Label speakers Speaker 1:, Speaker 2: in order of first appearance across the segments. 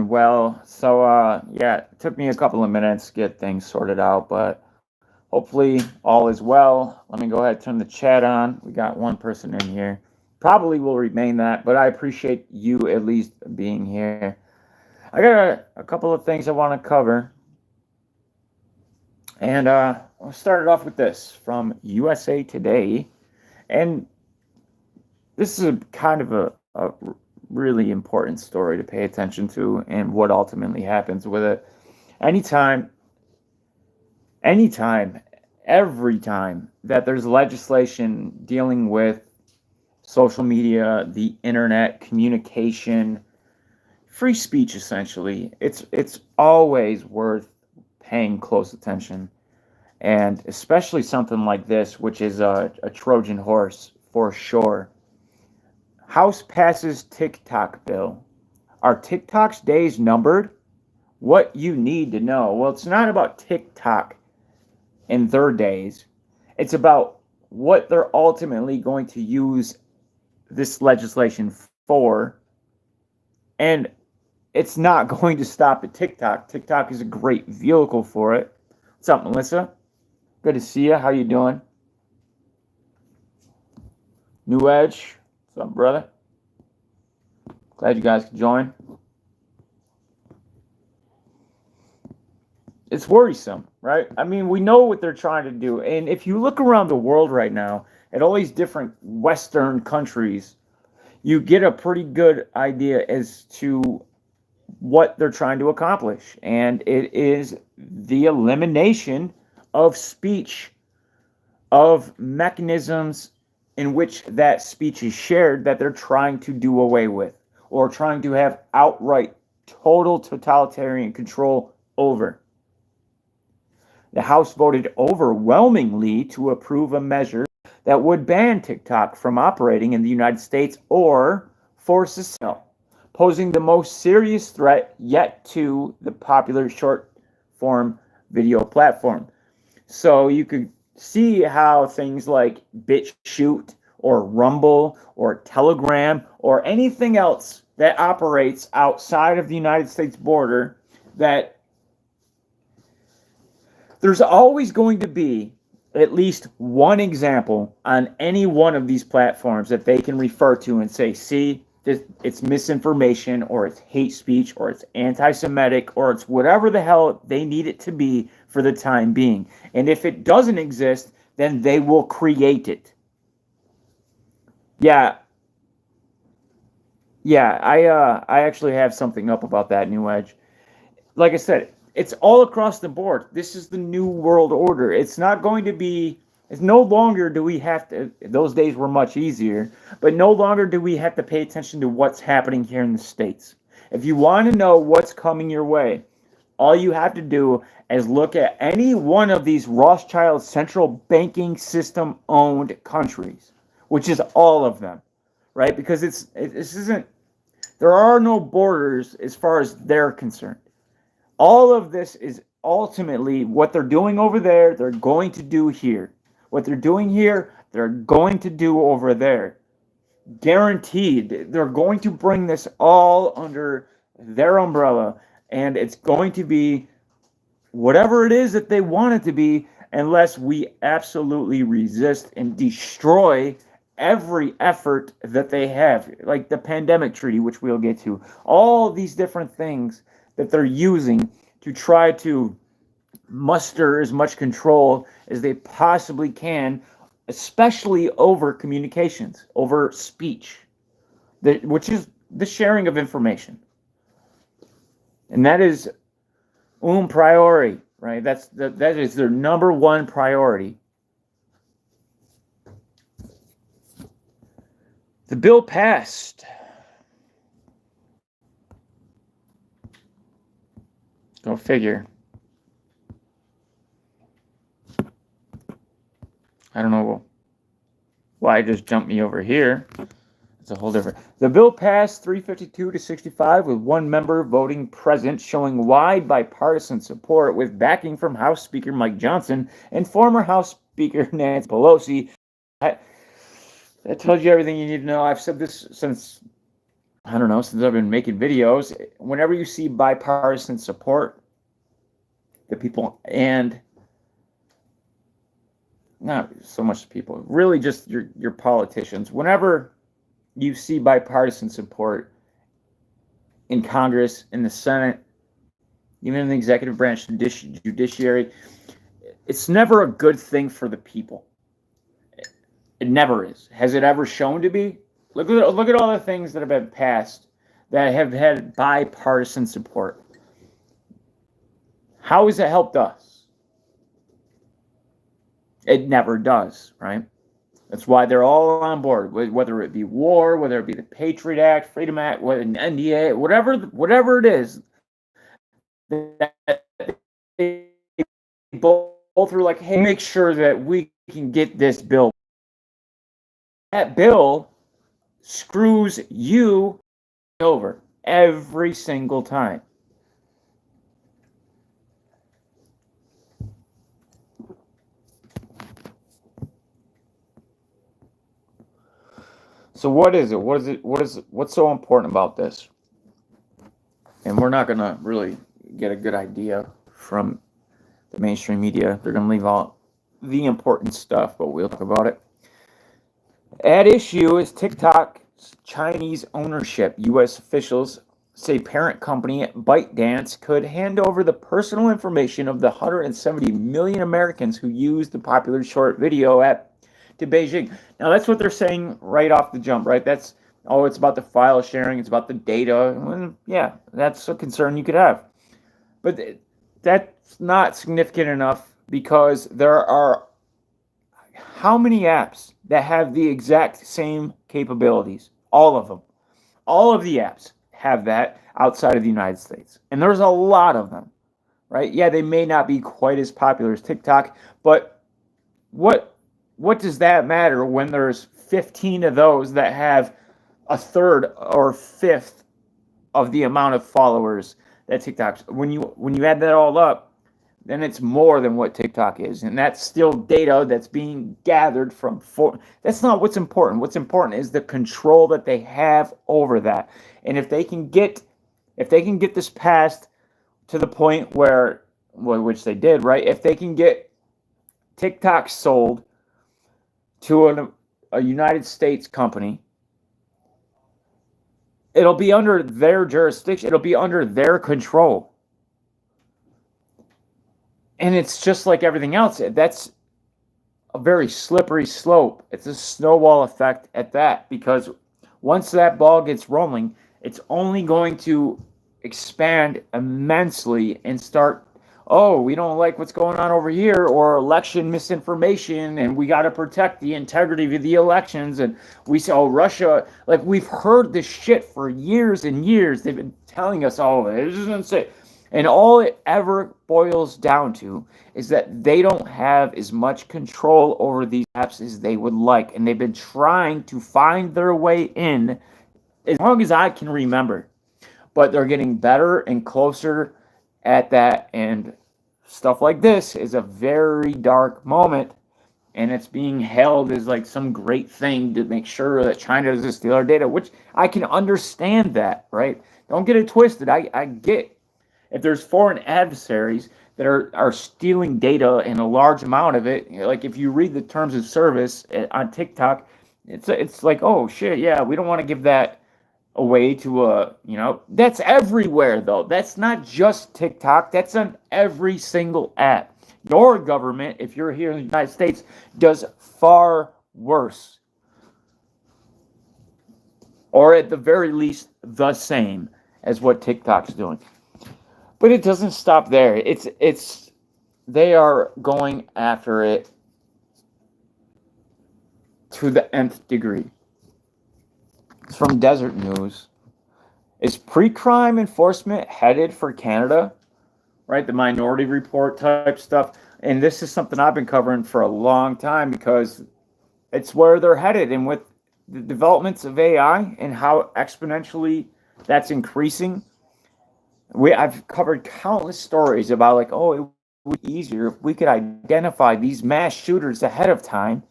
Speaker 1: doing well. Yeah, it took me a couple of minutes to get things sorted out, but hopefully all is well. Let me go ahead and turn the chat on. We got one person in here. Probably will remain that, but I appreciate you at least being here. I got a couple of things I want to cover, and I'll start it off with this from USA Today. And this is a kind of a really important story to pay attention to and what ultimately happens with it. Anytime, anytime, every time that there's legislation dealing with social media, the internet, communication, free speech essentially, it's always worth paying close attention. And especially something like this, which is a Trojan horse for sure. House passes TikTok bill. Are TikTok's days numbered? What you need to know. Well, it's not about TikTok and their days. It's about what they're ultimately going to use this legislation for. And it's not going to stop at TikTok. TikTok is a great vehicle for it. What's up, Melissa? Good to see you. How you doing? New Edge. What's up, brother? Glad you guys could join. It's worrisome, right? I mean, we know what they're trying to do. And if you look around the world right now at all these different Western countries, you get a pretty good idea as to what they're trying to accomplish. And it is the elimination of speech, of mechanisms in which that speech is shared that they're trying to do away with or trying to have outright total totalitarian control over. The House voted overwhelmingly to approve a measure that would ban TikTok from operating in the United States or force a sale, posing the most serious threat yet to the popular short form video platform. So you could see how things like BitChute or Rumble or Telegram or anything else that operates outside of the United States border, that there's always going to be at least one example on any one of these platforms that they can refer to and say, see, it's misinformation or it's hate speech or it's anti-Semitic or it's whatever the hell they need it to be for the time being. And if it doesn't exist, then they will create it. Yeah. Yeah, I actually have something up about that, New Edge. Like I said, it's all across the board. This is the new world order. It's not going to be, it's no longer do we have to, those days were much easier, but no longer do we have to pay attention to what's happening here in the States. If you want to know what's coming your way, all you have to do is look at any one of these Rothschild central banking system owned countries, which is all of them, right? Because this isn't, there are no borders as far as they're concerned. All of this is ultimately what they're doing over there, they're going to do here. What they're doing here, they're going to do over there. Guaranteed. They're going to bring this all under their umbrella, and it's going to be whatever it is that they want it to be, unless we absolutely resist and destroy every effort that they have, like the pandemic treaty, which we'll get to. All these different things that they're using to try to muster as much control as they possibly can, especially over communications, over speech, which is the sharing of information. And that is priority, right? That is their number one priority. The bill passed. Go figure. I don't know why it just jumped me over here. It's a whole different. The bill passed 352 to 65 with one member voting present, showing wide bipartisan support with backing from House Speaker Mike Johnson and former House Speaker Nancy Pelosi. That tells you everything you need to know. I've said this since I don't know, since I've been making videos, whenever you see bipartisan support, the people, and not so much the people, really just your politicians, whenever you see bipartisan support in Congress, in the Senate, even in the executive branch, judiciary, it's never a good thing for the people. It never is. Has it ever shown to be? Look at all the things that have been passed that have had bipartisan support. How has it helped us? It never does, right? That's why they're all on board, whether it be war, whether it be the Patriot Act, Freedom Act, whether an NDA, whatever it is. That they both were like, hey, make sure that we can get this bill. That bill screws you over every single time. So what is it? What's so important about this? And we're not going to really get a good idea from the mainstream media. They're going to leave out the important stuff, but we'll talk about it. At issue is TikTok's Chinese ownership. U.S. officials say parent company ByteDance could hand over the personal information of the 170 million Americans who use the popular short video app to Beijing. Now, that's what they're saying right off the jump, right? It's about the file sharing, it's about the data. Well, yeah, that's a concern you could have. But that's not significant enough because there are how many apps that have the exact same capabilities? All of them. All of the apps have that outside of the United States. And there's a lot of them, right? Yeah, they may not be quite as popular as TikTok, but what does that matter when there's 15 of those that have a third or fifth of the amount of followers that TikTok's? When you add that all up, then it's more than what TikTok is. And that's still data that's being gathered from that's not what's important. What's important is the control that they have over that. And if they can get this passed to the point where, which they did, right? If they can get TikTok sold to a United States company, it'll be under their jurisdiction. It'll be under their control. And it's just like everything else. That's a very slippery slope. It's a snowball effect at that, because once that ball gets rolling, it's only going to expand immensely and start, oh, we don't like what's going on over here, or election misinformation, and we got to protect the integrity of the elections. And we say, oh, Russia, like we've heard this shit for years and years. They've been telling us all of it. It's just insane. And all it ever boils down to is that they don't have as much control over these apps as they would like. And they've been trying to find their way in as long as I can remember. But they're getting better and closer at that. And stuff like this is a very dark moment. And it's being held as like some great thing to make sure that China doesn't steal our data, which I can understand that, right? Don't get it twisted. I get if there's foreign adversaries that are stealing data in a large amount of it, like if you read the terms of service on TikTok, it's like, oh shit, yeah, we don't want to give that away to that's everywhere though. That's not just TikTok. That's on every single app. Your government, if you're here in the United States, does far worse, or at the very least the same as what TikTok's doing. But it doesn't stop there. They are going after it to the nth degree. It's from Desert News. Is pre-crime enforcement headed for Canada? Right, the Minority Report type stuff. And this is something I've been covering for a long time because it's where they're headed. And with the developments of AI and how exponentially that's increasing, I've covered countless stories about like, oh, it would be easier if we could identify these mass shooters ahead of time.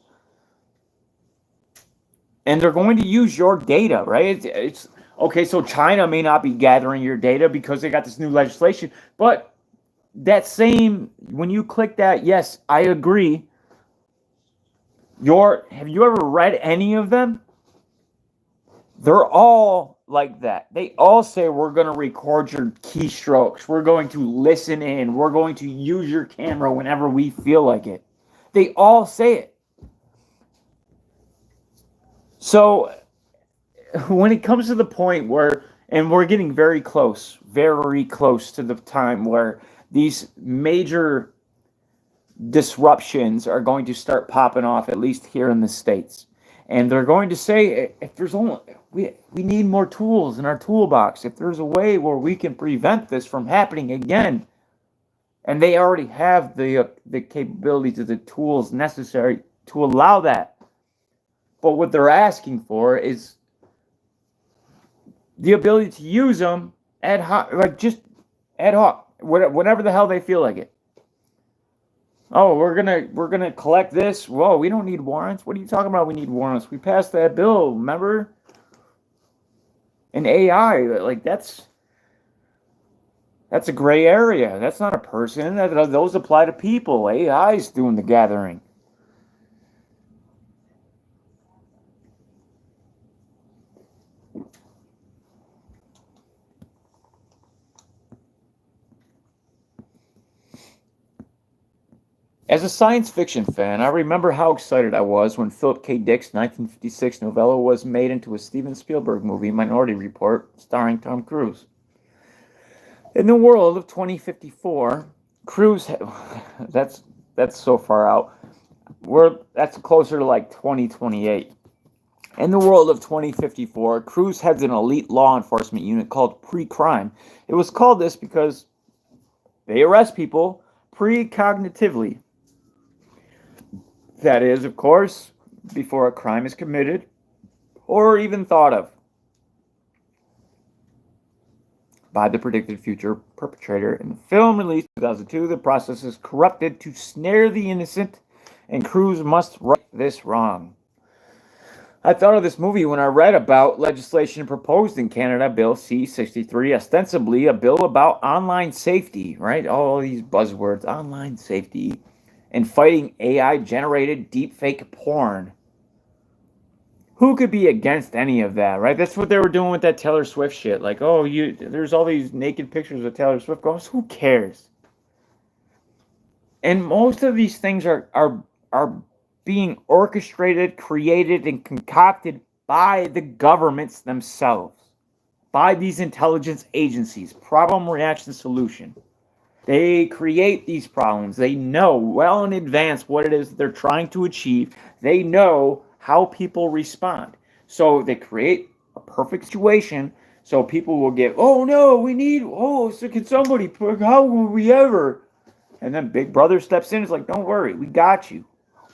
Speaker 1: And they're going to use your data, right? It's Okay, so China may not be gathering your data because they got this new legislation, but that same, when you click that, yes, I agree. Have you ever read any of them? They're all like that. They all say we're going to record your keystrokes. We're going to listen in. We're going to use your camera whenever we feel like it. They all say it. So when it comes to the point where, and we're getting very close to the time where these major disruptions are going to start popping off, at least here in the States. And they're going to say, if there's only, we need more tools in our toolbox. If there's a way where we can prevent this from happening again, and they already have the capabilities of the tools necessary to allow that. But what they're asking for is the ability to use them ad hoc, like just ad hoc, whenever the hell they feel like it. Oh, we're gonna collect this. Whoa, we don't need warrants. What are you talking about? We need warrants. We passed that bill, remember? And AI, like that's a gray area. That's not a person. Those apply to people. AI is doing the gathering. As a science fiction fan, I remember how excited I was when Philip K. Dick's 1956 novella was made into a Steven Spielberg movie, Minority Report, starring Tom Cruise. In the world of 2054, that's so far out. That's closer to like 2028. In the world of 2054, Cruise heads an elite law enforcement unit called Pre-Crime. It was called this because they arrest people precognitively. That is, of course, before a crime is committed or even thought of by the predicted future perpetrator. In the film released in 2002, the process is corrupted to snare the innocent, and Cruise must right this wrong. I thought of this movie when I read about legislation proposed in Canada, Bill C-63, ostensibly a bill about online safety, right? All these buzzwords, online safety, and fighting AI-generated deepfake porn. Who could be against any of that, right? That's what they were doing with that Taylor Swift shit. Like, oh, there's all these naked pictures of Taylor Swift girls. Who cares? And most of these things are being orchestrated, created, and concocted by the governments themselves, by these intelligence agencies. Problem, reaction, solution. They create these problems. They know well in advance what it is that they're trying to achieve. They know how people respond. So they create a perfect situation so people will get, oh no, so can somebody, how will we ever? And then Big Brother steps in. It's like, don't worry, we got you.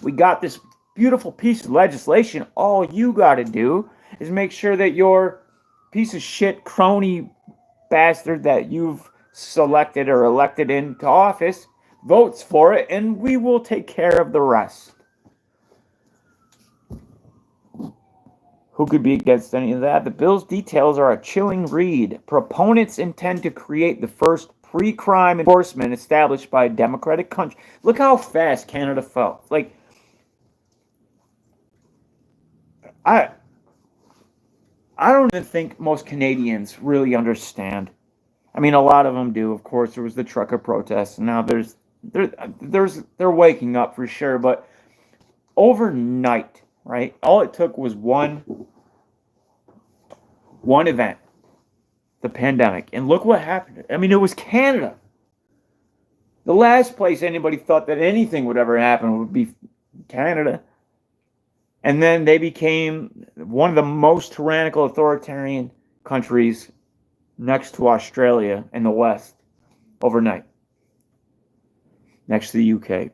Speaker 1: We got this beautiful piece of legislation. All you got to do is make sure that your piece of shit crony bastard that you've selected or elected into office votes for it, and we will take care of the rest. Who could be against any of that? The bill's details are a chilling read. Proponents intend to create the first pre-crime enforcement established by a democratic country. Look how fast Canada fell. Like, I don't even think most Canadians really understand. I mean, a lot of them do. Of course, there was the trucker protests, and now they're waking up for sure. But overnight, right? All it took was one event, the pandemic, and look what happened. I mean, it was Canada. The last place anybody thought that anything would ever happen would be Canada. And then they became one of the most tyrannical authoritarian countries next to Australia in the West overnight. Next to the UK.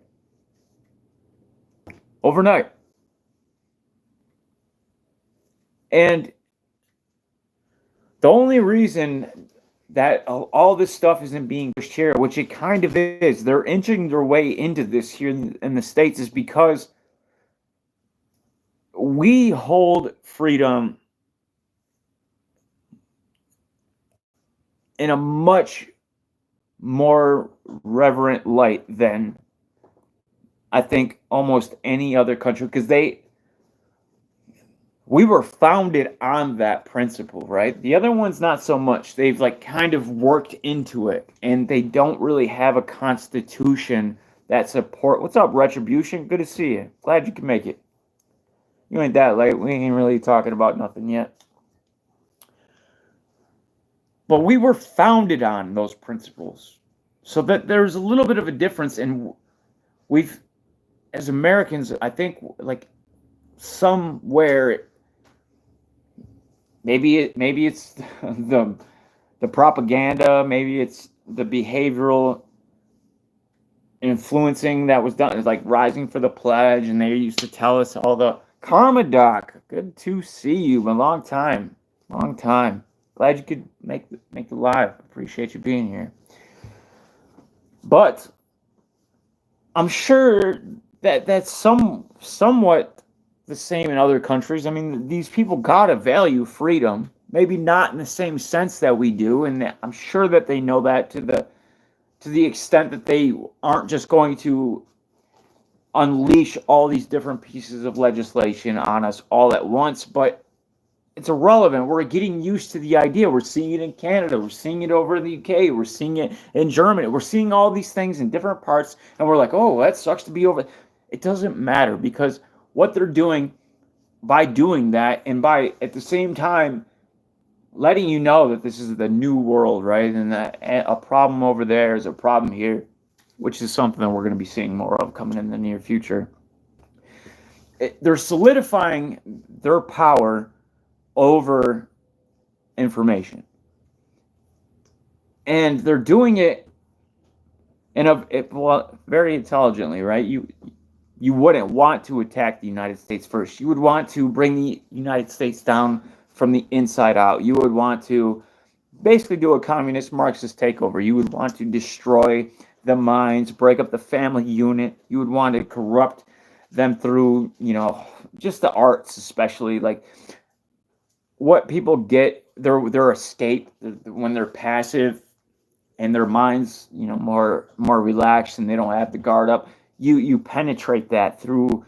Speaker 1: Overnight. And the only reason that all this stuff isn't being pushed here, which it kind of is, they're inching their way into this here in the States, is because we hold freedom in a much more reverent light than I think almost any other country, because we were founded on that principle, right? The other ones not so much. They've like kind of worked into it, and they don't really have a constitution that support. What's up, Retribution? Good to see you. Glad you can make it. You ain't that late. We ain't really talking about nothing yet. But we were founded on those principles. So that there's a little bit of a difference, and we've, as Americans, I think, like somewhere, maybe it's the propaganda, maybe it's the behavioral influencing that was done. It's like Rising for the Pledge, and they used to tell us all the Karma Doc. Good to see you. A long time, long time. Glad you could make the live. Appreciate you being here. But I'm sure that that's somewhat the same in other countries. I mean, these people gotta value freedom. Maybe not in the same sense that we do, and I'm sure that they know that to the extent that they aren't just going to unleash all these different pieces of legislation on us all at once. But it's irrelevant. We're getting used to the idea. We're seeing it in Canada. We're seeing it over in the UK. We're seeing it in Germany. We're seeing all these things in different parts, and we're like, oh, that sucks to be over. It doesn't matter, because what they're doing by doing that, and by at the same time letting you know that this is the new world, right? And that a problem over there is a problem here, which is something that we're going to be seeing more of coming in the near future. They're solidifying their power over information, and they're doing it very intelligently, right? You wouldn't want to attack the United States first. You would want to bring the United States down from the inside out. You would want to basically do a communist Marxist takeover. You would want to destroy the minds, break up the family unit. You would want to corrupt them through, just the arts, especially like what people get, their escape when they're passive and their minds, more relaxed, and they don't have the guard up. You penetrate that through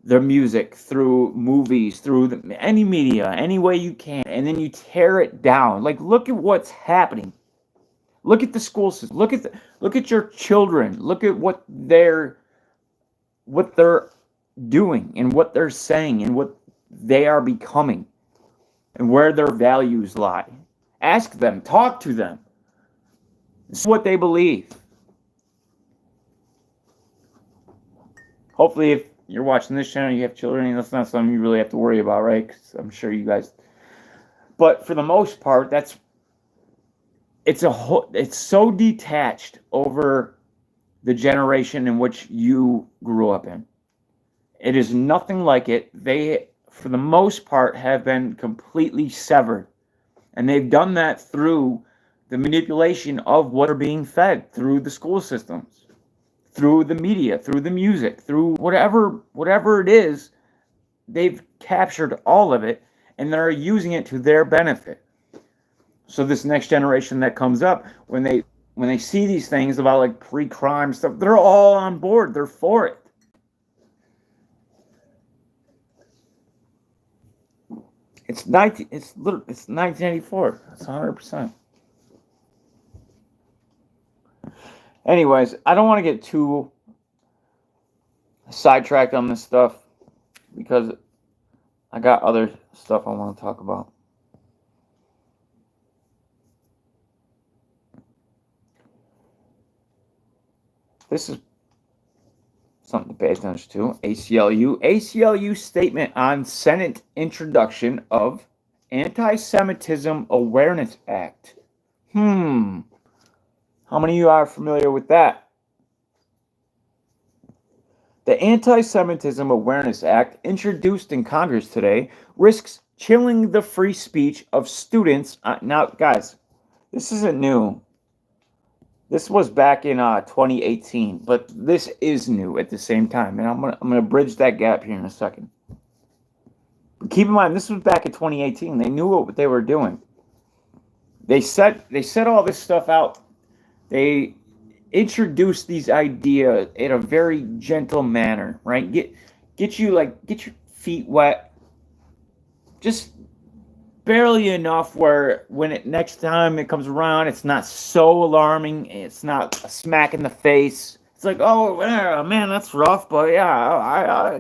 Speaker 1: their music, through movies, through any media, any way you can, and then you tear it down. Like, look at what's happening. Look at the school system. Look at your children. Look at what they're doing, and what they're saying, and what they are becoming, and where their values lie. Ask them, talk to them. This is what they believe. Hopefully, if you're watching this channel, you have children, and that's not something you really have to worry about, right? Because I'm sure you guys. But for the most part, it's so detached over the generation in which you grew up in. It is nothing like it. They, for the most part, have been completely severed, and they've done that through the manipulation of what are being fed through the school systems, through the media, through the music, through whatever it is. They've captured all of it, and they're using it to their benefit. So this next generation that comes up, when they see these things about like pre-crime stuff, they're all on board. They're for it. It's 1984. It's 100%. Anyways, I don't want to get too sidetracked on this stuff, because I got other stuff I want to talk about. This is something to pay attention to. ACLU statement on Senate introduction of Anti-Semitism Awareness Act. How many of you are familiar with that? The Anti-Semitism Awareness Act, introduced in Congress today, risks chilling the free speech of students. Now, guys, this isn't new. This was back in 2018, but this is new at the same time, and I'm gonna bridge that gap here in a second. But keep in mind, this was back in 2018. They knew what they were doing. They set all this stuff out. They introduced these ideas in a very gentle manner, right? Get your feet wet, just barely enough where when it next time it comes around, it's not so alarming. It's not a smack in the face. It's like, oh man, that's rough, but yeah, I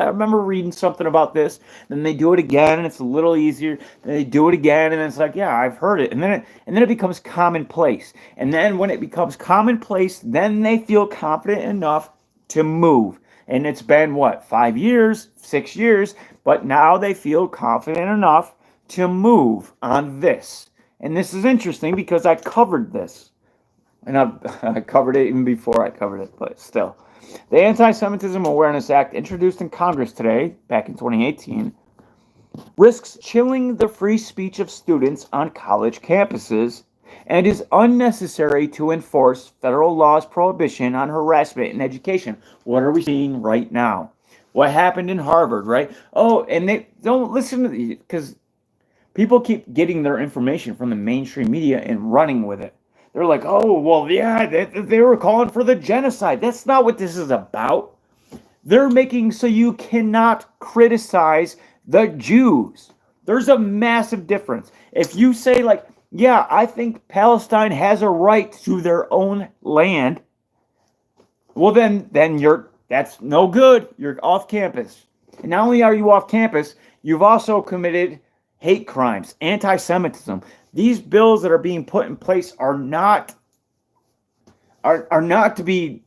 Speaker 1: remember reading something about this. Then they do it again, and it's a little easier. Then they do it again, and it's like, yeah, I've heard it. And then it becomes commonplace. And then when it becomes commonplace, then they feel confident enough to move. And it's been what, 5 years, 6 years, but now they feel confident enough to move on this. And this is interesting because I covered this. And I covered it even before I covered it, but still. The Anti-Semitism Awareness Act, introduced in Congress today, back in 2018, risks chilling the free speech of students on college campuses and is unnecessary to enforce federal law's prohibition on harassment in education. What are we seeing right now? What happened in Harvard, right? Oh, and they don't listen to these because people keep getting their information from the mainstream media and running with it. They're like, oh, well, yeah, they were calling for the genocide. That's not what this is about. They're making so you cannot criticize the Jews. There's a massive difference. If you say, like, yeah, I think Palestine has a right to their own land, well, then that's no good. You're off campus. And not only are you off campus, you've also committed hate crimes, anti-Semitism. These bills that are being put in place are not to be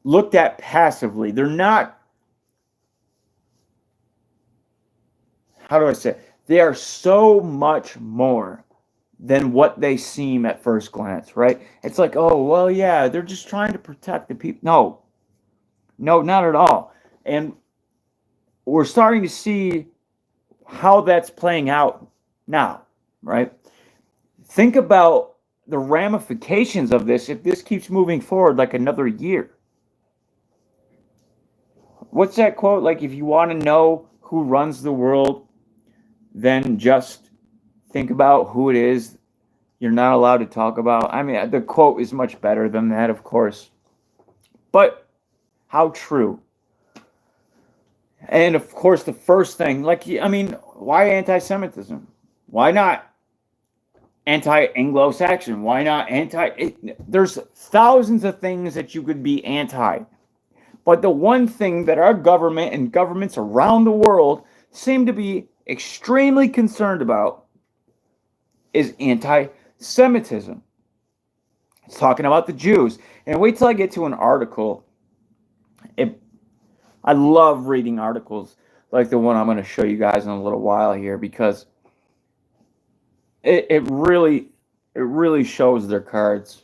Speaker 1: looked at passively. They're not, how do I say it? They are so much more than what they seem at first glance, right? It's like, oh, well, yeah, they're just trying to protect the people. No, not at all. And we're starting to see how that's playing out now, right? Think about the ramifications of this if this keeps moving forward like another year. What's that quote? Like, if you want to know who runs the world, then just think about who it is you're not allowed to talk about. I mean, the quote is much better than that, of course. But how true. And of course, the first thing, like, I mean, why anti-Semitism? Why not anti-Anglo-Saxon? Why not there's thousands of things that you could be anti. But the one thing that our government and governments around the world seem to be extremely concerned about is anti-Semitism. It's talking about the Jews. And wait till I get to an article. I love reading articles like the one I'm going to show you guys in a little while here because it really shows their cards.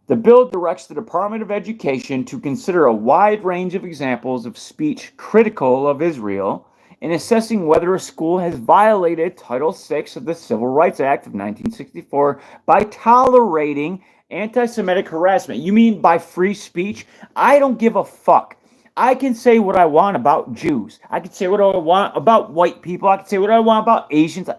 Speaker 1: The bill directs the Department of Education to consider a wide range of examples of speech critical of Israel in assessing whether a school has violated Title VI of the Civil Rights Act of 1964 by tolerating anti-Semitic harassment. You mean by free speech? I don't give a fuck. I can say what I want about Jews. I can say what I want about white people. I can say what I want about Asians.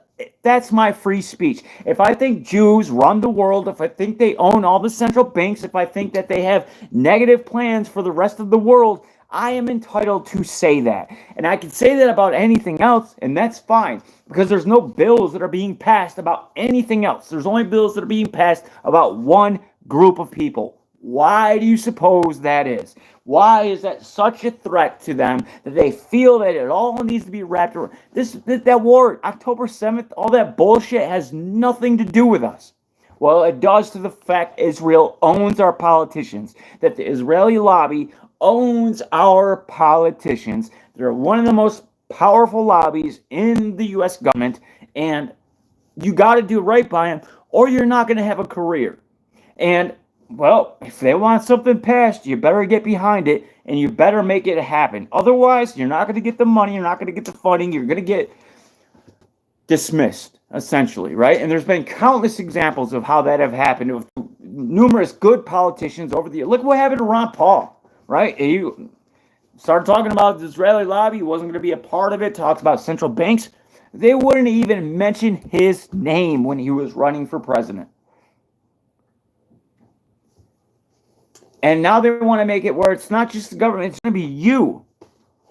Speaker 1: That's my free speech. If I think Jews run the world, if I think they own all the central banks, if I think that they have negative plans for the rest of the world, I am entitled to say that. And I can say that about anything else, and that's fine, because there's no bills that are being passed about anything else. There's only bills that are being passed about one group of people. Why do you suppose that is? Why is that such a threat to them that they feel that it all needs to be wrapped around? That war, October 7th, all that bullshit has nothing to do with us. Well, it does to the fact Israel owns our politicians, that the Israeli lobby owns our politicians. They're one of the most powerful lobbies in the U.S. government, and you got to do right by them, or you're not going to have a career. And, well, if they want something passed, you better get behind it, and you better make it happen. Otherwise, you're not going to get the money, you're not going to get the funding, you're going to get dismissed, essentially, right? And there's been countless examples of how that have happened with numerous good politicians over the years. Look what happened to Ron Paul, right? started talking about the Israeli lobby, he wasn't going to be a part of it, talks about central banks. They wouldn't even mention his name when he was running for president. And now they want to make it where it's not just the government, it's going to be you.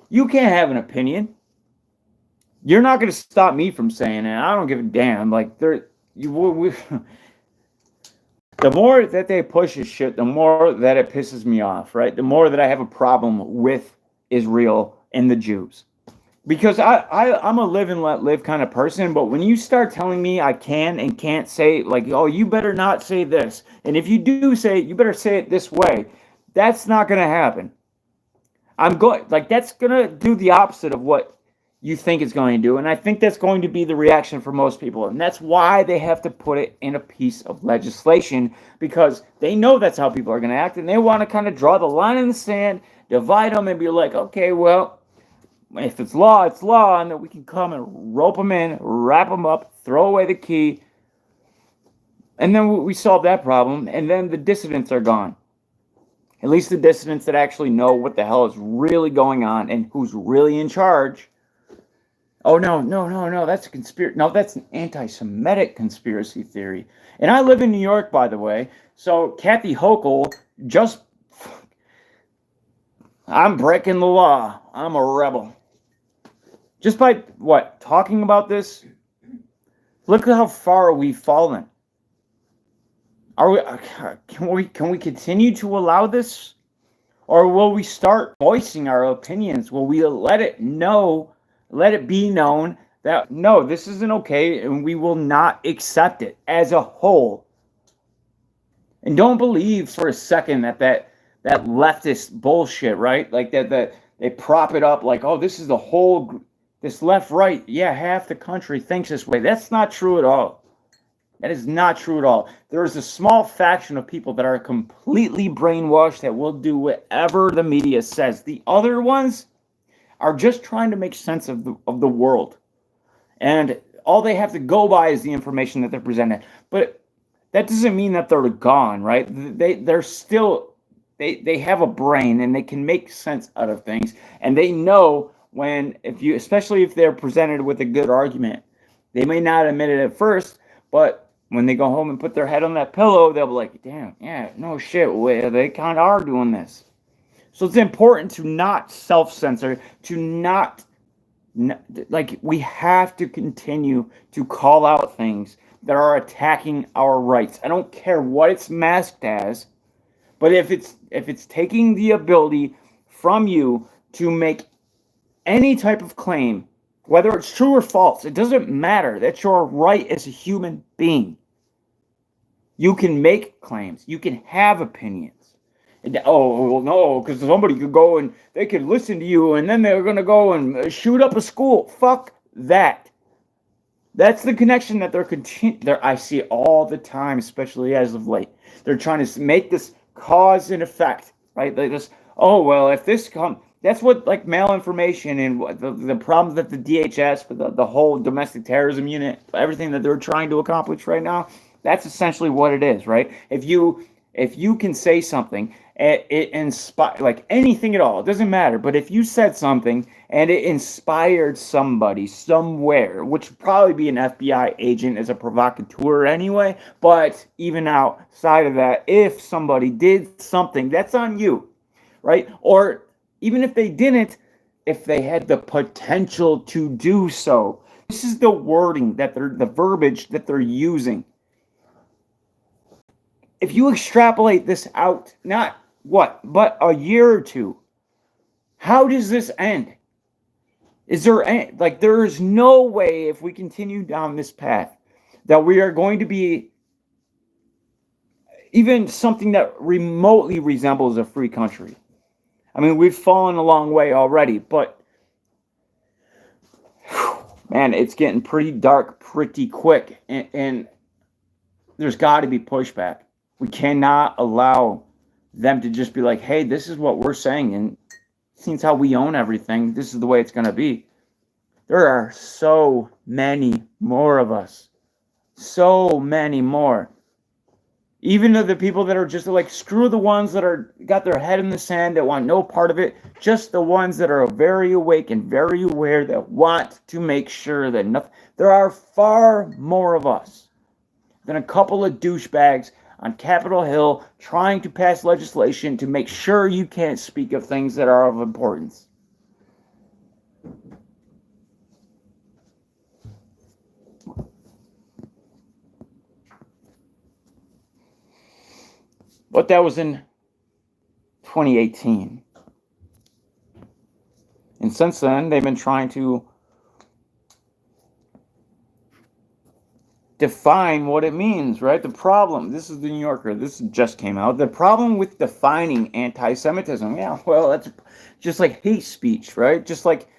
Speaker 1: You can't have an opinion. You're not going to stop me from saying it. I don't give a damn. Like, the more that they push this shit, the more that it pisses me off, right? The more that I have a problem with Israel and the Jews. Because I'm a live and let live kind of person, but when you start telling me I can and can't say, like, oh, you better not say this, and if you do say it, you better say it this way, that's not going to happen. That's going to do the opposite of what you think it's going to do, and I think that's going to be the reaction for most people, and that's why they have to put it in a piece of legislation, because they know that's how people are going to act, and they want to kind of draw the line in the sand, divide them, and be like, okay, well, if it's law, and then we can come and rope them in, wrap them up, throw away the key, and then we solve that problem, and then the dissidents are gone. At least the dissidents that actually know what the hell is really going on and who's really in charge. Oh, no, that's a conspiracy. No, that's an anti-Semitic conspiracy theory. And I live in New York, by the way, so Kathy Hochul just... I'm breaking the law. I'm a rebel. Just by, talking about this, look at how far we've fallen. Can we continue to allow this? Or will we start voicing our opinions? Will we let it be known that, no, this isn't okay, and we will not accept it as a whole? And don't believe for a second that leftist bullshit, right? Like that they prop it up like, oh, this is the whole... This left, right, yeah, half the country thinks this way. That's not true at all. That is not true at all. There is a small faction of people that are completely brainwashed that will do whatever the media says. The other ones are just trying to make sense of the world. And all they have to go by is the information that they're presented. But that doesn't mean that they're gone, right? They're still... They have a brain, and they can make sense out of things. And they know... especially if they're presented with a good argument, they may not admit it at first, but when they go home and put their head on that pillow, they'll be like, damn, yeah, no shit, they kind of are doing this. So it's important to not self-censor, we have to continue to call out things that are attacking our rights. I don't care what it's masked as, but if it's taking the ability from you to make any type of claim, whether it's true or false, it doesn't matter. That's your right as a human being. You can make claims. You can have opinions. And, oh, well, no, because somebody could go and they could listen to you, and then they're going to go and shoot up a school. Fuck that. That's the connection that I see all the time, especially as of late. They're trying to make this cause and effect, right? Like this, oh, well, if this comes... That's what, like, malinformation and the problems that the DHS, the whole domestic terrorism unit, everything that they're trying to accomplish right now, that's essentially what it is, right? If you can say something, it inspire, like, anything at all, it doesn't matter, but if you said something and it inspired somebody somewhere, which would probably be an FBI agent as a provocateur anyway, but even outside of that, if somebody did something, that's on you, right? Or... even if they didn't, if they had the potential to do so. This is the wording the verbiage that they're using. If you extrapolate this out, but a year or two, how does this end? There is no way, if we continue down this path, that we are going to be even something that remotely resembles a free country. I mean, we've fallen a long way already, but man, it's getting pretty dark pretty quick, and there's got to be pushback. We cannot allow them to just be like, hey, this is what we're saying, and since how we own everything, this is the way it's going to be. There are so many more of us. So many more. Even to the people that are just like, screw the ones that are got their head in the sand, that want no part of it. Just the ones that are very awake and very aware, that want to make sure that nothing. There are far more of us than a couple of douchebags on Capitol Hill trying to pass legislation to make sure you can't speak of things that are of importance. But that was in 2018. And since then, they've been trying to define what it means, right? The problem, this is the New Yorker, this just came out. The problem with defining anti-Semitism, yeah, well, that's just like hate speech, right? Just like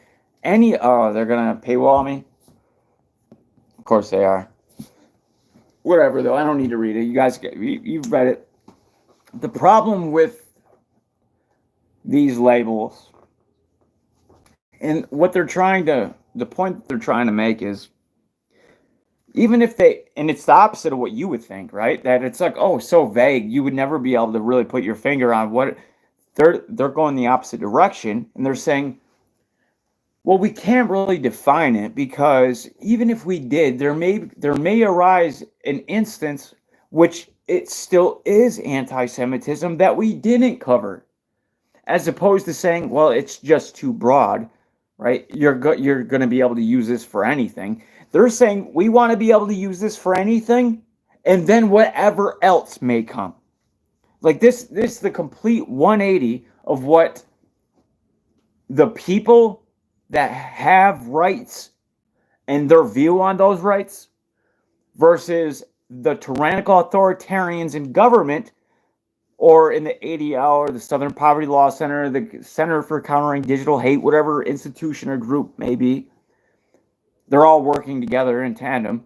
Speaker 1: any, oh, they're going to paywall me? Of course they are. Whatever, though, I don't need to read it. You guys, you've read it. The problem with these labels, and what they're trying to, the point they're trying to make is, even if they, and it's the opposite of what you would think, right? That it's like, oh, so vague, you would never be able to really put your finger on what, they're going the opposite direction, and they're saying, well, we can't really define it, because even if we did, there may arise an instance which it still is anti-Semitism that we didn't cover, as opposed to saying, well, it's just too broad, right? You're going to be able to use this for anything. They're saying we want to be able to use this for anything, and then whatever else may come. Like this is the complete 180 of what the people that have rights and their view on those rights versus the tyrannical authoritarians in government, or in the ADL, or the Southern Poverty Law Center, the Center for Countering Digital Hate, whatever institution or group may be. They're all working together in tandem.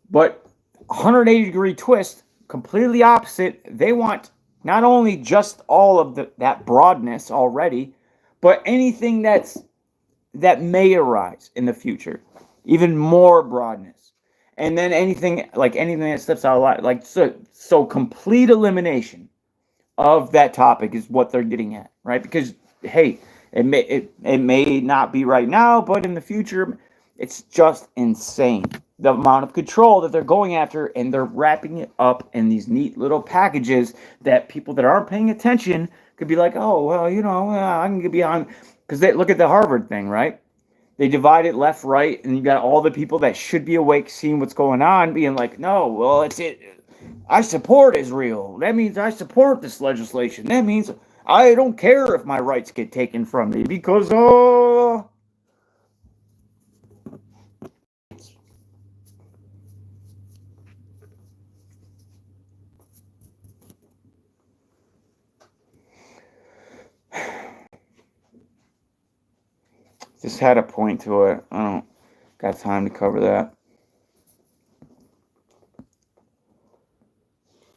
Speaker 1: But 180-degree twist, completely opposite. They want not only just all of that broadness already, but anything that may arise in the future, even more broadness. And then anything that steps out of line, like so complete elimination of that topic is what they're getting at, right? Because hey, it may not be right now, but in the future, it's just insane the amount of control that they're going after, and they're wrapping it up in these neat little packages that people that aren't paying attention could be like, oh, well, I can be on, because they look at the Harvard thing, right? They divide it left, right, and you got all the people that should be awake, seeing what's going on, being like, no, well, I support Israel. That means I support this legislation. That means I don't care if my rights get taken from me, because, this had a point to it. I don't got time to cover that.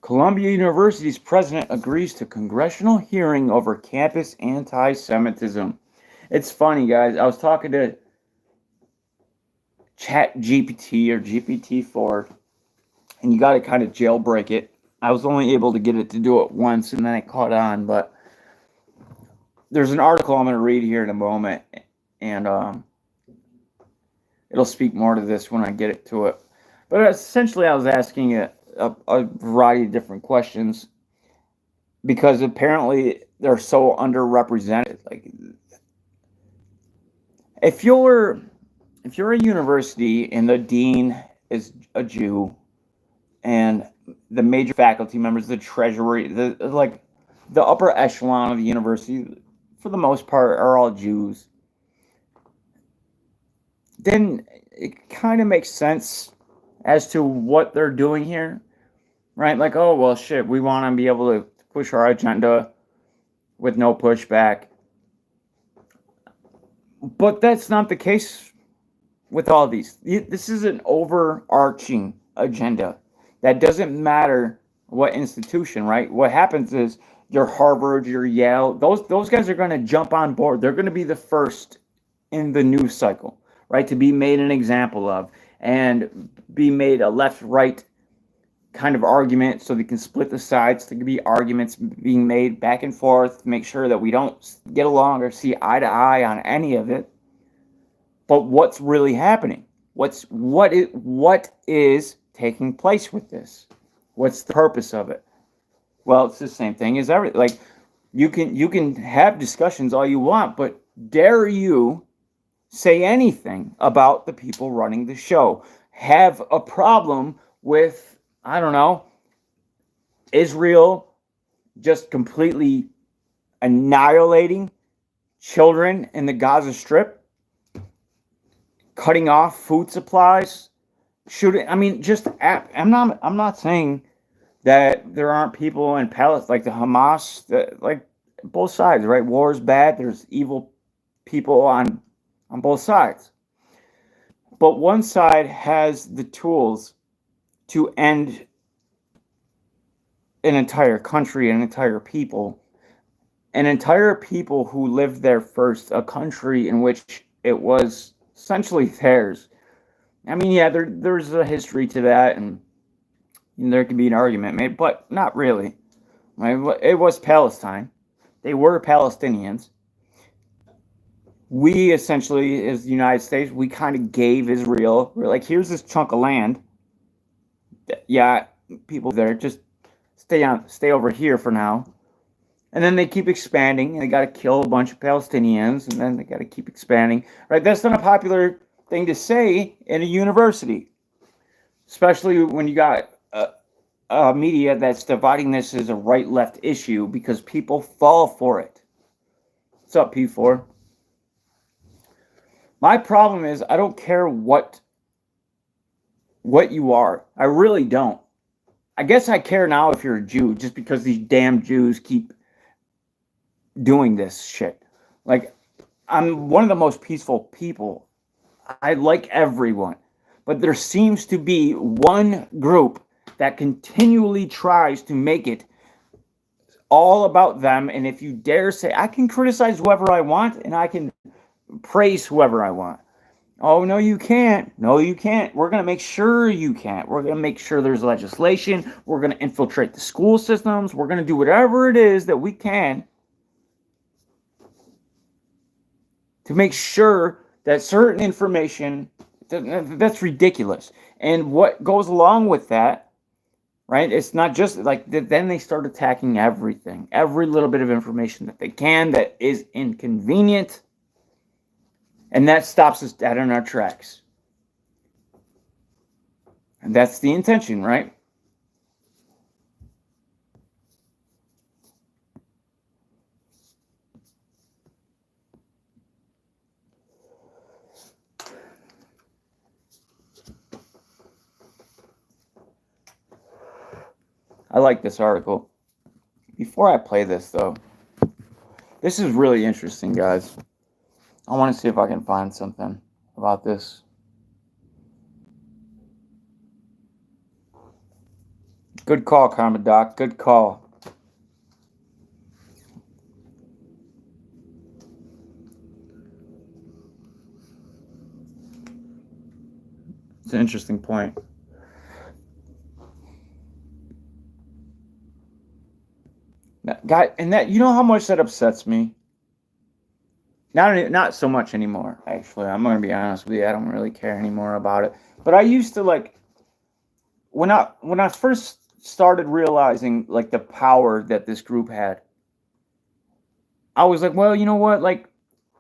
Speaker 1: Columbia University's president agrees to congressional hearing over campus anti-Semitism. It's funny, guys. I was talking to ChatGPT or GPT-4, and you got to kind of jailbreak it. I was only able to get it to do it once, and then it caught on. But there's an article I'm going to read here in a moment, and it'll speak more to this when I get it to it. But essentially, I was asking it a variety of different questions, because apparently they're so underrepresented. Like, if you're a university and the dean is a Jew, and the major faculty members, the treasury, the upper echelon of the university, for the most part, are all Jews, then it kind of makes sense as to what they're doing here, right? Like, oh, well, shit, we want to be able to push our agenda with no pushback. But that's not the case with all these. This is an overarching agenda that doesn't matter what institution, right? What happens is your Harvard, your Yale, those guys are going to jump on board. They're going to be the first in the news cycle, right, to be made an example of and be made a left-right kind of argument so they can split the sides. There could be arguments being made back and forth to make sure that we don't get along or see eye to eye on any of it. But what's really happening? What is taking place with this? What's the purpose of it? Well, it's the same thing as everything. Like you can have discussions all you want, but dare you say anything about the people running the show? Have a problem with, I don't know, Israel just completely annihilating children in the Gaza Strip, cutting off food supplies, shooting. I mean, just I'm not saying that there aren't people in Palestine, like the Hamas, like both sides, right? War is bad. There's evil people on both sides. But one side has the tools to end an entire country, an entire people who lived there first, a country in which it was essentially theirs. I mean, yeah, there's a history to that, and there can be an argument made, but not really. It was Palestine. They were Palestinians. We essentially, as the United States, we kind of gave Israel, we're like, here's this chunk of land. Yeah, people there, just stay over here for now. And then they keep expanding, and they got to kill a bunch of Palestinians, and then they got to keep expanding. Right? That's not a popular thing to say in a university, especially when you got media that's dividing this as a right-left issue, because people fall for it. What's up, P4? My problem is I don't care what you are. I really don't. I guess I care now if you're a Jew, just because these damn Jews keep doing this shit. Like, I'm one of the most peaceful people. I like everyone. But there seems to be one group that continually tries to make it all about them. And if you dare say, I can criticize whoever I want and I can praise whoever I want. Oh, no, you can't. No, you can't. We're going to make sure you can't. We're going to make sure there's legislation. We're going to infiltrate the school systems. We're going to do whatever it is that we can to make sure that certain information, that's ridiculous. And what goes along with that, right? It's not just like, then they start attacking everything, every little bit of information that they can that is inconvenient. And that stops us dead in our tracks. And that's the intention, right? I like this article. Before I play this, though, this is really interesting, guys. I want to see if I can find something about this. Good call, Karma Doc. Good call. It's an interesting point. And that, you know how much that upsets me? Not so much anymore, actually. I'm going to be honest with you. I don't really care anymore about it. But I used to, like, when I first started realizing, like, the power that this group had, I was like, well, you know what? Like,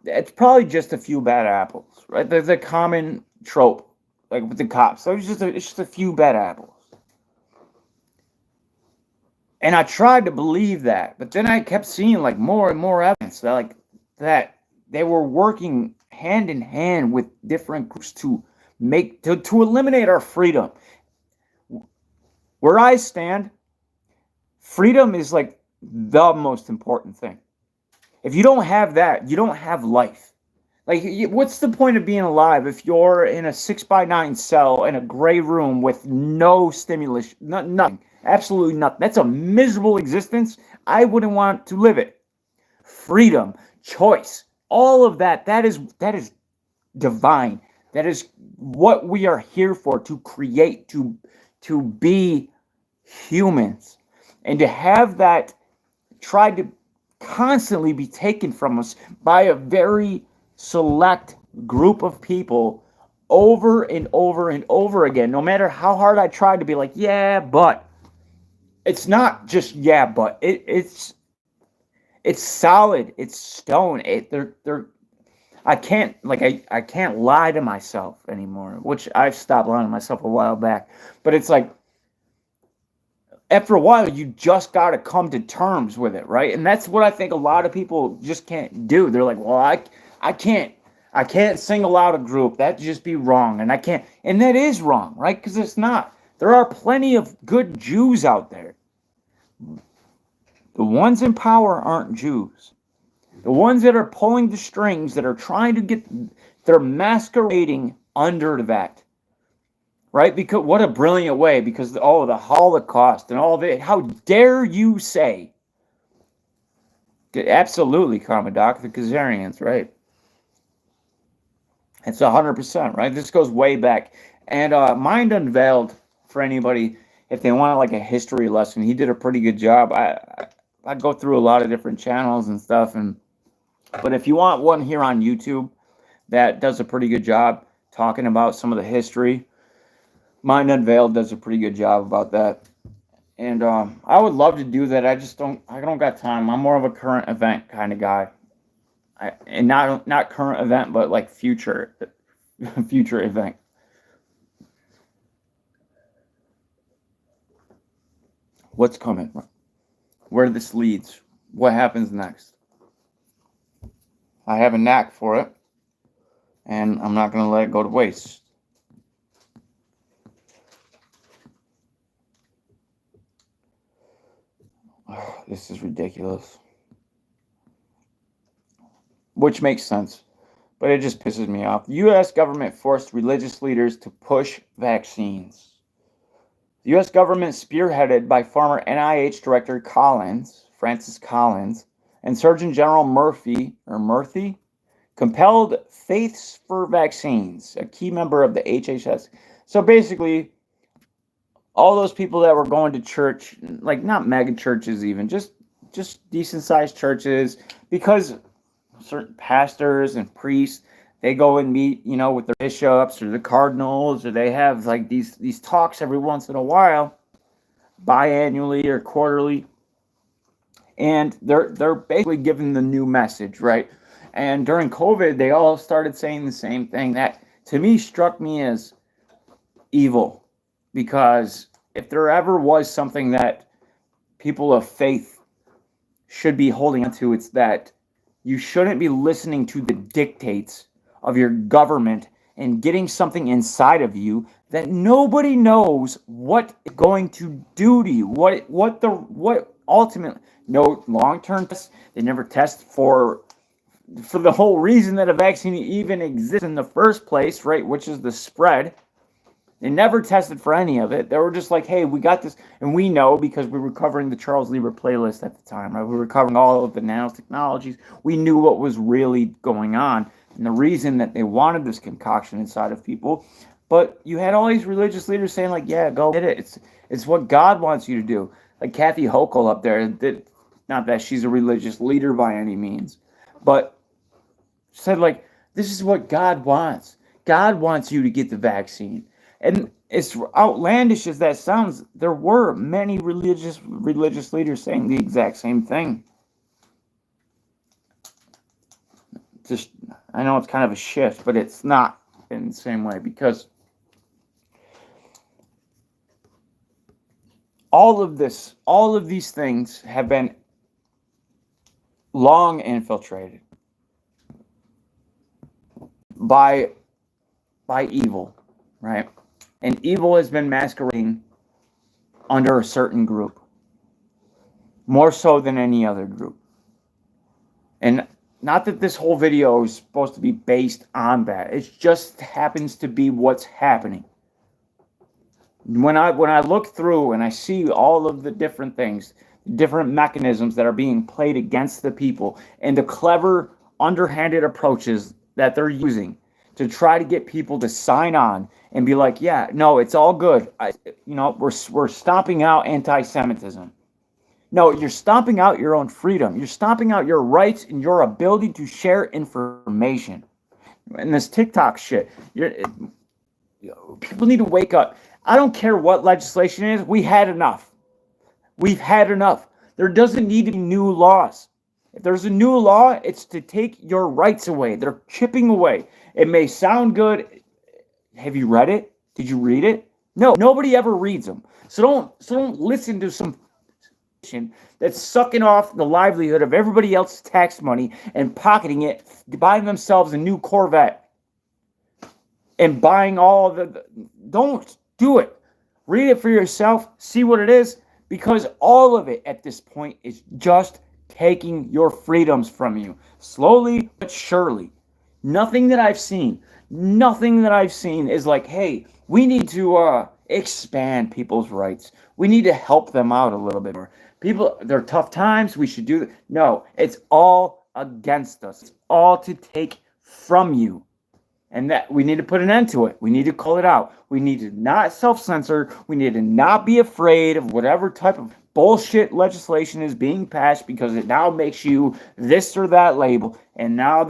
Speaker 1: it's probably just a few bad apples, right? There's a common trope, like, with the cops. So it's just a few bad apples. And I tried to believe that, but then I kept seeing, like, more and more evidence that, like, that they were working hand in hand with different groups to eliminate our freedom. Where I stand, freedom is like the most important thing. If you don't have that, you don't have life. Like, what's the point of being alive if you're in a 6x9 cell in a gray room with no stimulus, nothing, absolutely nothing? That's a miserable existence. I wouldn't want to live it. Freedom, choice, all of that is divine. That is what we are here for, to create, to be humans. And to have that tried to constantly be taken from us by a very select group of people over and over and over again, no matter how hard I tried to be like, yeah, but it's not just yeah, but it's solid, it's stone. They're I can't lie to myself anymore, which I've stopped lying to myself a while back. But it's like after a while you just got to come to terms with it, right? And that's what I think a lot of people just can't do. They're like, well, I can't single out a group. That'd just be wrong, and I can't. And that is wrong, right? Because it's not. There are plenty of good Jews out there. The ones in power aren't Jews. The ones that are pulling the strings, that are trying to get, they're masquerading under that. Right? Because what a brilliant way, because the Holocaust and all that. How dare you say? Absolutely, Commandant, the Khazarians, right? It's 100%, right? This goes way back. And Mind Unveiled, for anybody, if they want like a history lesson, he did a pretty good job. I go through a lot of different channels and stuff, but if you want one here on YouTube that does a pretty good job talking about some of the history, Mind Unveiled does a pretty good job about that. And I would love to do that. I don't got time. I'm more of a current event kind of guy. And not current event, but like future event. What's coming? Where this leads? What happens next? I have a knack for it, and I'm not going to let it go to waste. Oh, this is ridiculous. Which makes sense, but it just pisses me off. The U.S. government forced religious leaders to push vaccines. The U.S. government, spearheaded by former NIH Director Francis Collins, and Surgeon General Murphy, compelled Faiths for Vaccines, a key member of the HHS. So basically, all those people that were going to church, like not mega churches even, just decent-sized churches, because certain pastors and priests, they go and meet, with the bishops or the cardinals, or they have like these talks every once in a while, biannually or quarterly, and they're basically giving the new message, right? And during COVID, they all started saying the same thing. That to me struck me as evil, because if there ever was something that people of faith should be holding on to, it's that you shouldn't be listening to the dictates of your government and getting something inside of you that nobody knows what it's going to do to you. What ultimately, no long-term tests. They never test for the whole reason that a vaccine even exists in the first place, right? Which is the spread. They never tested for any of it. They were just like, hey, we got this. And we know, because we were covering the Charles Lieber playlist at the time, right? We were covering all of the nanotechnologies. We knew what was really going on and the reason that they wanted this concoction inside of people. But you had all these religious leaders saying, like, yeah, go get it. It's what God wants you to do. Like Kathy Hochul up there, not that she's a religious leader by any means, but said, like, this is what God wants. God wants you to get the vaccine. And as outlandish as that sounds, there were many religious leaders saying the exact same thing. Just, I know it's kind of a shift, but it's not in the same way, because all of these things have been long infiltrated by evil, right? And evil has been masquerading under a certain group, more so than any other group. And not that this whole video is supposed to be based on that. It just happens to be what's happening. When I look through and I see all of the different things, different mechanisms that are being played against the people, and the clever, underhanded approaches that they're using to try to get people to sign on and be like, yeah, no, it's all good. We're stomping out anti-Semitism. No, you're stomping out your own freedom. You're stomping out your rights and your ability to share information. And this TikTok shit, people need to wake up. I don't care what legislation is. We had enough. We've had enough. There doesn't need to be new laws. If there's a new law, it's to take your rights away. They're chipping away. It may sound good. Have you read it? Did you read it? No, nobody ever reads them. So don't listen to some that's sucking off the livelihood of everybody else's tax money and pocketing it, buying themselves a new Corvette and buying all the. Don't do it. Read it for yourself. See what it is, because all of it at this point is just taking your freedoms from you, slowly but surely. Nothing that I've seen is like, hey, we need to expand people's rights. We need to help them out a little bit more. People, they're tough times. We should do that. No, it's all against us. It's all to take from you. And that we need to put an end to it. We need to call it out. We need to not self-censor. We need to not be afraid of whatever type of bullshit legislation is being passed, because it now makes you this or that label. And now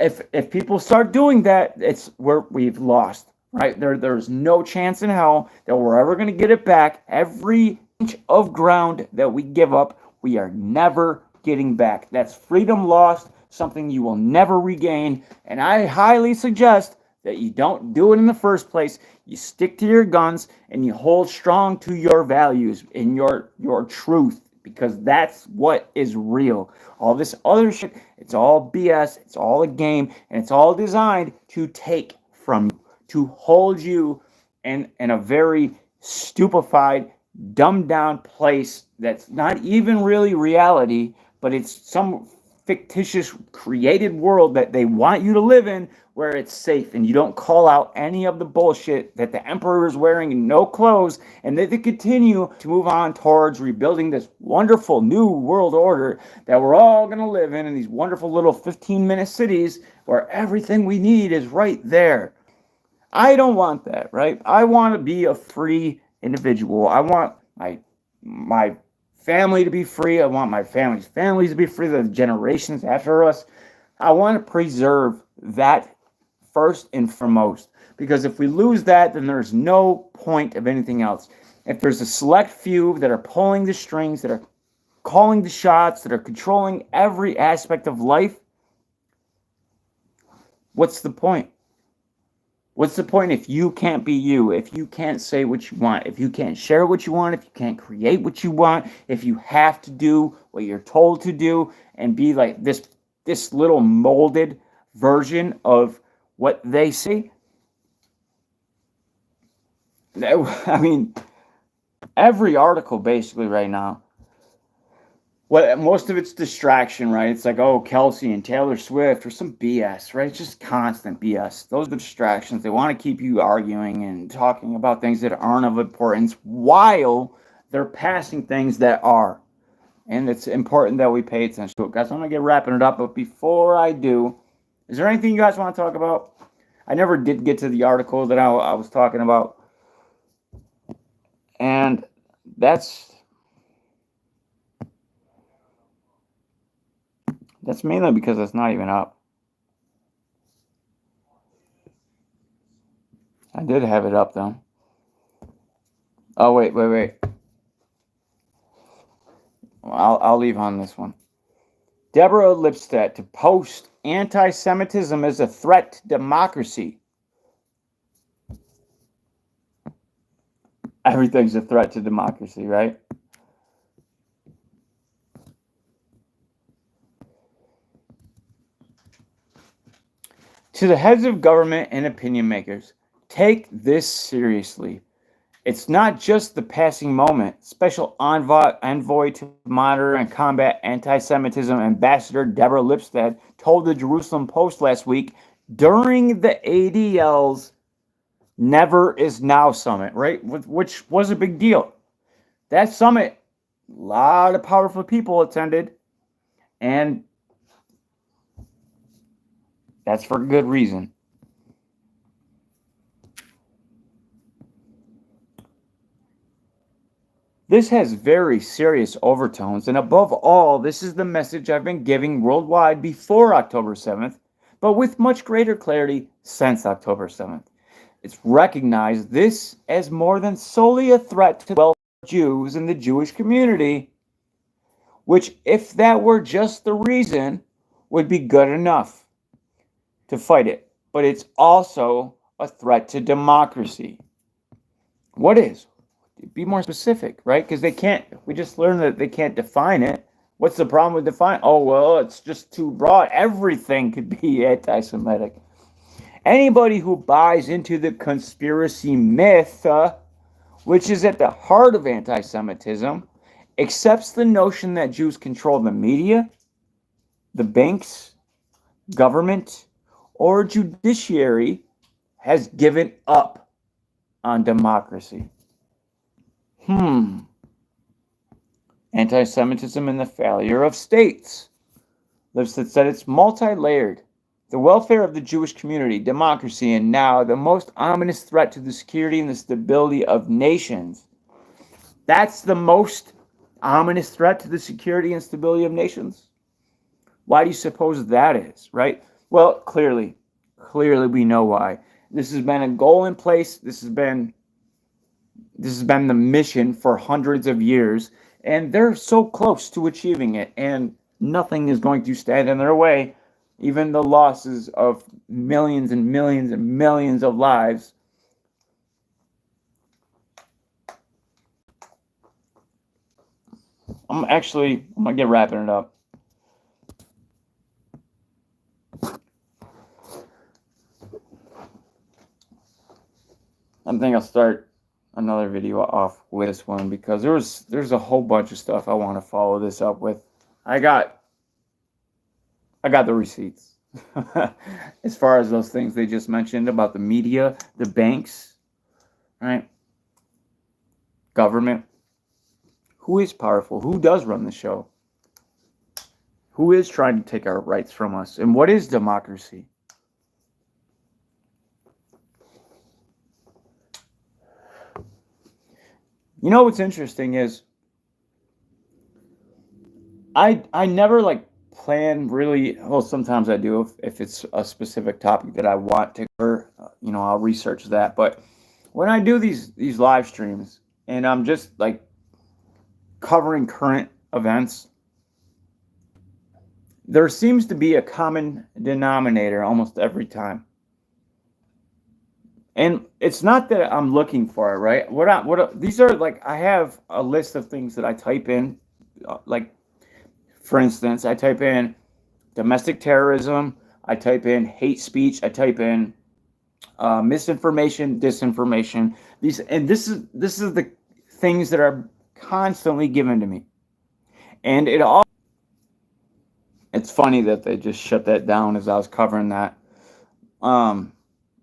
Speaker 1: if people start doing that, it's where we've lost. Right? There's no chance in hell that we're ever going to get it back. Every inch of ground that we give up, we are never getting back. That's freedom lost, something you will never regain. And I highly suggest that you don't do it in the first place. You stick to your guns and you hold strong to your values and your truth, because that's what is real. All this other shit, it's all BS, it's all a game, and it's all designed to take from you, to hold you in a very stupefied, dumbed down place that's not even really reality, but it's some fictitious created world that they want you to live in, where it's safe and you don't call out any of the bullshit that the emperor is wearing and no clothes, and they continue to move on towards rebuilding this wonderful new world order that we're all going to live in these wonderful little 15-minute cities where everything we need is right there. I don't want that, right? I want to be a free individual. I want my family to be free. I want my family's families to be free, the generations after us. I want to preserve that first and foremost, because if we lose that, then there's no point of anything else. If there's a select few that are pulling the strings, that are calling the shots, that are controlling every aspect of life, what's the point? What's the point if you can't be you, if you can't say what you want, if you can't share what you want, if you can't create what you want, if you have to do what you're told to do and be like this little molded version of what they say? I mean, every article basically right now, most of it's distraction, right? It's like, oh, Kelsey and Taylor Swift or some BS, right? It's just constant BS. Those are the distractions. They want to keep you arguing and talking about things that aren't of importance while they're passing things that are. And it's important that we pay attention to it. Guys, I'm going to get wrapping it up. But before I do, is there anything you guys want to talk about? I never did get to the article that I was talking about. And that's mainly because it's not even up. I did have it up though. Oh wait. I'll leave on this one. Deborah Lipstadt to post anti-Semitism as a threat to democracy. Everything's a threat to democracy, right? To the heads of government and opinion makers, take this seriously. It's not just the passing moment. Special envoy to monitor and combat anti-Semitism, Ambassador Deborah Lipstadt, told the Jerusalem Post last week during the ADL's Never Is Now summit, right? Which was a big deal. That summit, a lot of powerful people attended, and that's for good reason. This has very serious overtones, and above all, this is the message I've been giving worldwide before October 7th, but with much greater clarity since October 7th. It's recognized this as more than solely a threat to the welfare of Jews and the Jewish community, which, if that were just the reason, would be good enough to fight it. But it's also a threat to democracy. What is? Be more specific, right? Because they can't, we just learned that they can't define it. What's the problem with define? Oh, well, it's just too broad. Everything could be anti Semitic. Anybody who buys into the conspiracy myth, which is at the heart of anti Semitism, accepts the notion that Jews control the media, the banks, government, or judiciary, has given up on democracy. Anti-Semitism and the failure of states. Lipset said it's multi-layered. The welfare of the Jewish community, democracy, and now the most ominous threat to the security and the stability of nations. That's the most ominous threat to the security and stability of nations? Why do you suppose that is, right? Well, clearly we know why. This has been a goal in place. This has been the mission for hundreds of years, and they're so close to achieving it, and nothing is going to stand in their way. Even the losses of millions and millions and millions of lives. I'm gonna get wrapping it up. I think I'll start another video off with this one because there's a whole bunch of stuff I want to follow this up with. I got the receipts. As far as those things they just mentioned about the media, the banks, right? Government. Who is powerful? Who does run the show? Who is trying to take our rights from us? And what is democracy? You know what's interesting is I never plan really. Well, sometimes I do if it's a specific topic that I want to cover. I'll research that. But when I do these live streams and I'm just covering current events, there seems to be a common denominator almost every time. And it's not that I'm looking for it, right? These are I have a list of things that I type in, for instance, I type in domestic terrorism, I type in hate speech, I type in misinformation, disinformation. This is the things that are constantly given to me, and it's funny that they just shut that down as I was covering that.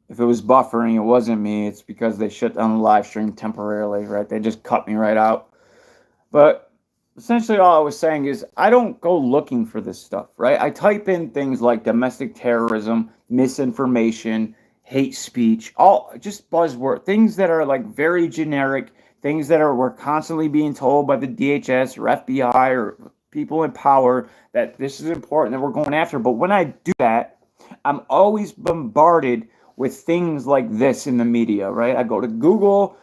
Speaker 1: If it was buffering, it wasn't me. It's because they shut down the live stream temporarily, right? They just cut me right out. But essentially all I was saying is I don't go looking for this stuff, right? I type in things like domestic terrorism, misinformation, hate speech, all just buzzword, things that are very generic, things that we're constantly being told by the DHS or FBI or people in power that this is important, that we're going after. But when I do that, I'm always bombarded with things like this in the media, right? I go to Google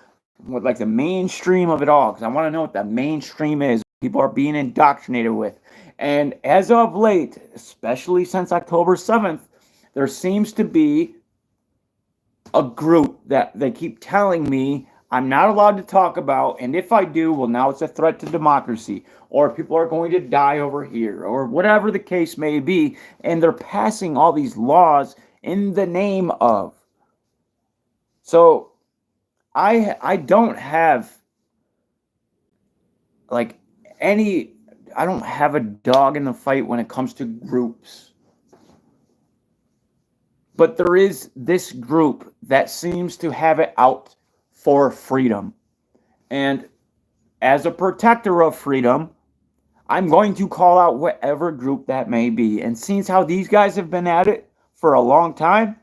Speaker 1: with the mainstream of it all because I want to know what the mainstream is. People are being indoctrinated with. And as of late, especially since October 7th, there seems to be a group that they keep telling me I'm not allowed to talk about, and if I do, well, now it's a threat to democracy, or people are going to die over here, or whatever the case may be, and they're passing all these laws in the name of. So I don't have I don't have a dog in the fight when it comes to groups. But there is this group that seems to have it out for freedom. And as a protector of freedom, I'm going to call out whatever group that may be. And since how these guys have been at it for a long time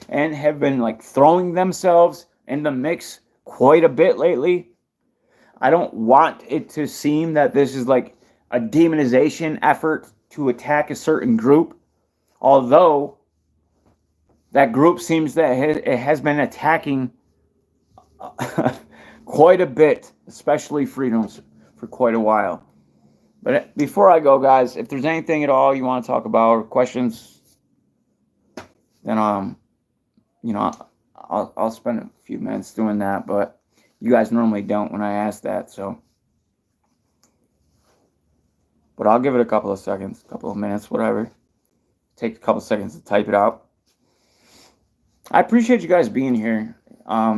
Speaker 1: and have been throwing themselves in the mix quite a bit lately, I don't want it to seem that this is like a demonization effort to attack a certain group, although that group seems that it has been attacking quite a bit, especially freedoms, for quite a while. But before I go, guys, if there's anything at all you want to talk about or questions, then I'll spend a few minutes doing that. But you guys normally don't when I ask that, so. But I'll give it a couple of seconds, a couple of minutes, whatever. Take a couple of seconds to type it out. I appreciate you guys being here. I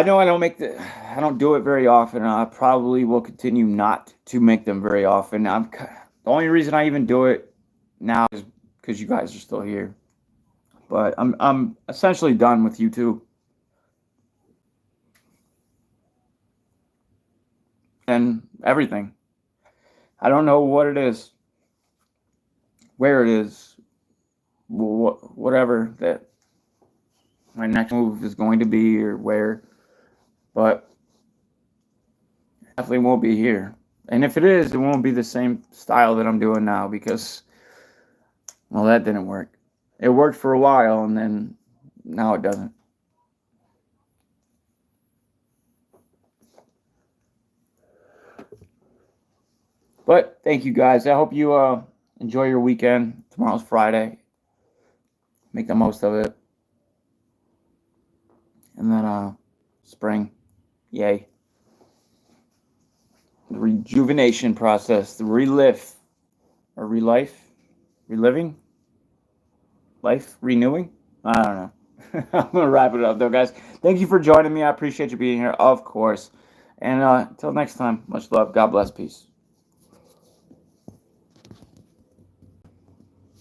Speaker 1: know I don't do it very often. I probably will continue not to make them very often. The only reason I even do it now is because you guys are still here. But I'm essentially done with YouTube. And everything. I don't know what it is, where it is, whatever that my next move is going to be or where, but definitely won't be here. And if it is, it won't be the same style that I'm doing now because, well, that didn't work. It worked for a while and then now it doesn't. But thank you guys. I hope you enjoy your weekend. Tomorrow's Friday. Make the most of it. And then spring. Yay. The rejuvenation process. The reliving? Life? Renewing? I don't know. I'm going to wrap it up though, guys. Thank you for joining me. I appreciate you being here, of course. And until next time, much love. God bless. Peace.